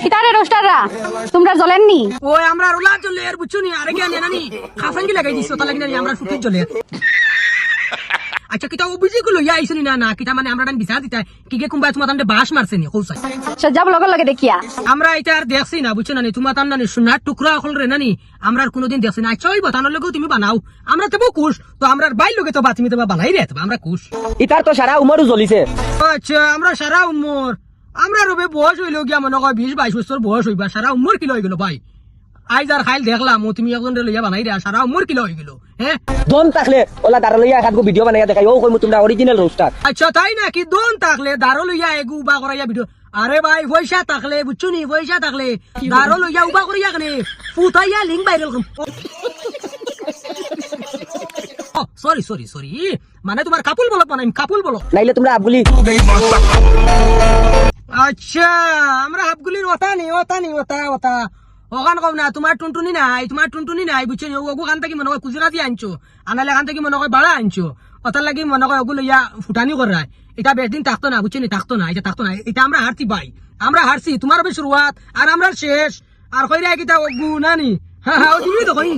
ইতারে রোস্টাররা তোমরা জ্বলেননি? ওই আমরা রোলা চলে আর বুঝছো নি আরে জ্ঞান জানানি খাফাঙ্গি লাগাই দিছো তাহলে কিনা আমরা শুটে চলে আচ্ছা কিটা অভিযোগ লইয়া আইছনি না না কিটা মানে আমরা বিচার দিতা কি কে কুম্বা তোমার তান্ডে বাস মারছেনি কৌসাই সজ্জাব লগর লগে দেখিয়া আমরা এটা আর দেখছি না বুঝছো না তোমার তান নানি সোনার টুকরা হল রে নানি আমরা আর কোনোদিন দেখছি না আচ্ছা ওই বাতানোর লগেও তুমি বানাও আমরা তো কুশ তো আমরা বাই লগে তো বা তুমি তো বানাই রে আমরা কুশ ইতার তো সারা উমরও জ্বলিছে। আচ্ছা আমরা সারা উম্মর আমরা রবে বয়স হইল গিয়া মনে হয় 20-22 বছর বয়স হইবা সারা উম্মর কিলো হয়ে গেল ভাই আইজ আর খাইল দেখলাম তুমি একজন লইয়া বানাই রে সারা উম্মর কিলো হয়ে গেল হ্যাঁ দন থাকলে ওলা দাঁড়া লইয়া একাত ভিডিও বানাইয়া দেখাই ও কই তোমরা অরিজিনাল রোস্টার। আচ্ছা তাই নাকি দোন থাকলে দাঁড়ো লইয়া এগু উবা করাইয়া ভিডিও আরে ভাই পয়সা থাকলে বুঝছো নি পয়সা থাকলে দাঁড়ো লইয়া উবা করিয়া কেনে ফুটাইয়া লিঙ্ক ভাইরাল করুন সরি সরি সরি মানে তোমার কাপুল বলো মানে কাপুল বলো নাইলে তোমরা আবগুলি আচ্ছা আমরা হাফগুলির ওটা নি ওটা নি ওটা ওটা ওখান কম না তোমার টুনটুনি নাই বুঝছো ওখান থেকে মনে হয় কুজরা দিয়ে আনছো আনালে এখান থেকে মনে হয় বাড়া আনছো ওটার লাগি মনে হয় ওগুলো ইয়া ফুটানি করায় এটা বেশ দিন থাকতো না বুঝছো নি থাকতো না এটা আমরা হারছি ভাই আমরা হারছি তোমার হবে শুরুয়াত আর আমরা শেষ আর কইরা কিটা ওগু নানি হ্যাঁ হ্যাঁ ও তুমি তো কই